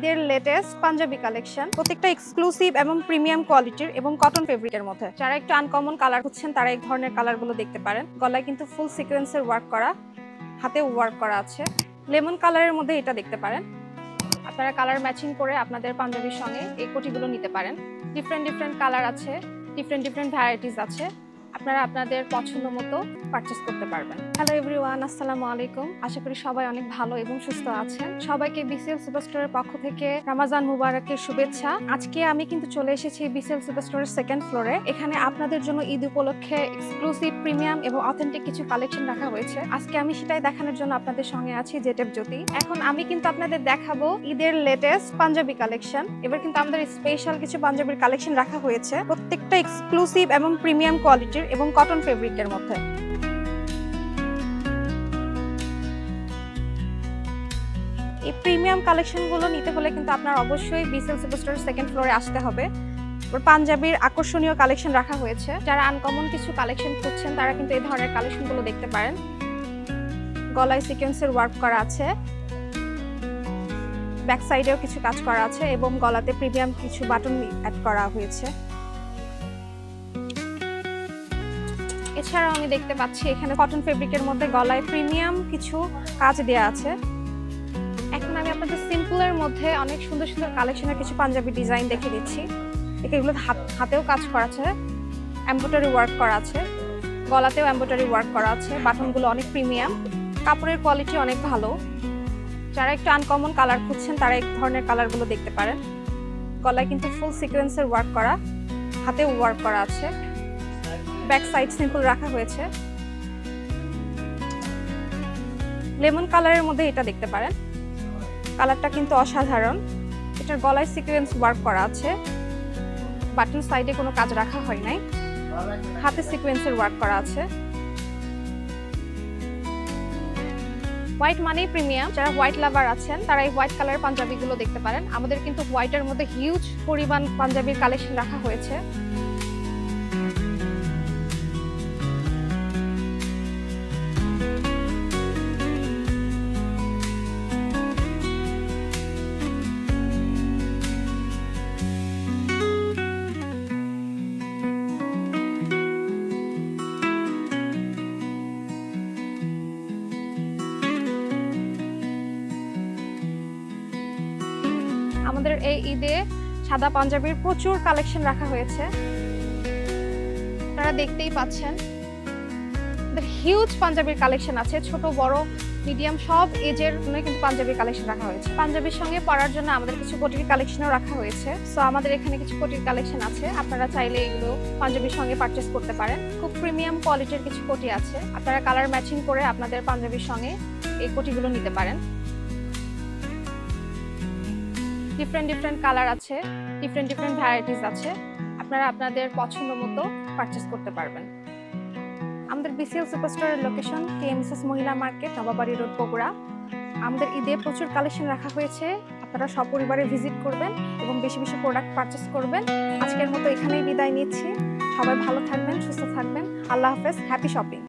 ঈদের latest panjabi collection, প্রত্যেকটা exclusive এবং প্রিমিয়াম কোয়ালিটির এবং কটন ফেব্রিকের মধ্যে। যারা একটু আনকমন কালার খুঁজছেন তারা এই ধরনের কালারগুলো দেখতে পারেন। গলায় কিন্তু ফুল সিকোয়েন্সের ওয়ার্ক করা, হাতেও ওয়ার্ক করা আছে। লেমন কালারের মধ্যে এটা দেখতে পারেন। আপনারা কালার ম্যাচিং করে আপনাদের পাঞ্জাবির সঙ্গে এই কোটিগুলো নিতে পারেন। ডিফারেন্ট কালার আছে, ডিফারেন্ট ভ্যারাইটিস আছে। আপনারা আপনাদের পছন্দ মতো পারচেস করতে পারবেন। হ্যালো এভরিওয়ান, আসসালামু আলাইকুম। আশা করি সবাই অনেক ভালো এবং সুস্থ আছেন। সবাইকে বিসিএল সুপারস্টোরের পক্ষ থেকে রমাজান মুবারকের শুভেচ্ছা। আজকে আমি কিন্তু চলে এসেছি বিসিএল সুপারস্টোরের সেকেন্ড ফ্লোরে। এখানে আপনাদের জন্য ঈদ উপলক্ষে এক্সক্লুসিভ প্রিমিয়াম এবং অথেন্টিক কিছু কালেকশন রাখা হয়েছে। আজকে আমি সেটাই দেখানোর জন্য আপনাদের সঙ্গে আছি, জেটেপ জ্যোতি। এখন আমি কিন্তু আপনাদের দেখাবো ঈদের লেটেস্ট পাঞ্জাবি কালেকশন। এবার কিন্তু আমাদের স্পেশাল কিছু পাঞ্জাবির কালেকশন রাখা হয়েছে, প্রত্যেকটা এক্সক্লুসিভ এবং প্রিমিয়াম কোয়ালিটির এবং কটন ফেব্রিকের মধ্যে। এই প্রিমিয়াম কালেকশনগুলো নিতে হলে কিন্তু আপনার অবশ্যই বিসিএল সুপারস্টোরের সেকেন্ড ফ্লোরে আসতে হবে। পাঞ্জাবির আকর্ষণীয় কালেকশন রাখা হয়েছে। যারা আনকমন কিছু কালেকশন খুঁজছেন তারা কিন্তু এই ধরনের কালেকশনগুলো দেখতে পারেন। গলায় সিকোয়েন্সের ওয়ার্ক করা আছে, ব্যাক সাইডেও কিছু কাজ করা আছে এবং গলাতে প্রিমিয়াম কিছু বাটন অ্যাড করা হয়েছে। এছাড়াও আমি দেখতে পাচ্ছি এখানে কটন ফেব্রিকের মধ্যে গলায় প্রিমিয়াম কিছু কাজ দেওয়া আছে। এখন আমি আপনাদের সিম্পলের মধ্যে অনেক সুন্দর কালেকশনের কিছু পাঞ্জাবি ডিজাইন দেখিয়ে দিচ্ছি। এগুলো হাতেও কাজ করা আছে, এমব্রয়ডারি ওয়ার্ক করা আছে, গলাতেও এমব্রয়ডারি ওয়ার্ক করা আছে। বাটনগুলো অনেক প্রিমিয়াম, কাপড়ের কোয়ালিটি অনেক ভালো। যারা একটু আনকমন কালার খুঁজছেন তারা এই ধরনের কালারগুলো দেখতে পারেন। গলায় কিন্তু ফুল সিকোয়েন্সের ওয়ার্ক করা, হাতেও ওয়ার্ক করা আছে। ব্যাক সাইড সিম্পল রাখা হয়েছে। লেমন কালারের মধ্যে এটা দেখতে পারেন। কালারটা কিন্তু অসাধারণ। এটার গলায় সিকোয়েন্স ওয়ার্ক করা আছে, বাটন সাইডে কোনো কাজ রাখা হয় নাই, হাতে সিকোয়েন্সের ওয়ার্ক করা আছে। হোয়াইট মানেই প্রিমিয়াম। যারা হোয়াইট লাভার আছেন তারা এই হোয়াইট কালারের পাঞ্জাবিগুলো দেখতে পারেন। আমাদের কিন্তু হোয়াইটের মধ্যে হিউজ পরিমাণ পাঞ্জাবির কালেকশন রাখা হয়েছে। আমাদের এই ঈদে সাদা পাঞ্জাবির প্রচুর কালেকশন রাখা হয়েছে, আপনারা দেখতেই পাচ্ছেন। হিউজ পাঞ্জাবির কালেকশন আছে, ছোট বড় মিডিয়াম সব এজের জন্য কিন্তু পাঞ্জাবির কালেকশন রাখা হয়েছে। পাঞ্জাবির সঙ্গে পরার জন্য আমাদের কিছু কোটির কালেকশনও রাখা হয়েছে। সো আমাদের এখানে কিছু কোটির কালেকশন আছে, আপনারা চাইলে এগুলো পাঞ্জাবির সঙ্গে পারচেস করতে পারেন। খুব প্রিমিয়াম কোয়ালিটির কিছু কোটি আছে, আপনারা কালার ম্যাচিং করে আপনাদের পাঞ্জাবির সঙ্গে এই কোটিগুলো নিতে পারেন। ডিফারেন্ট কালার আছে, ডিফারেন্ট ভ্যারাইটিস আছে। আপনারা আপনাদের পছন্দ মতো পারচেস করতে পারবেন। আমাদের বিসিএল সুপারস্টোরের লোকেশন কেএমএসএস মহিলা মার্কেট, নবাবাড়ি রোড, বগুড়া। আমাদের ঈদে প্রচুর কালেকশন রাখা হয়েছে, আপনারা সপরিবারে ভিজিট করবেন এবং বেশি প্রোডাক্ট পারচেস করবেন। আজকের মতো এখানেই বিদায় নিচ্ছি। সবাই ভালো থাকবেন, সুস্থ থাকবেন। আল্লাহ হাফেজ, হ্যাপি শপিং।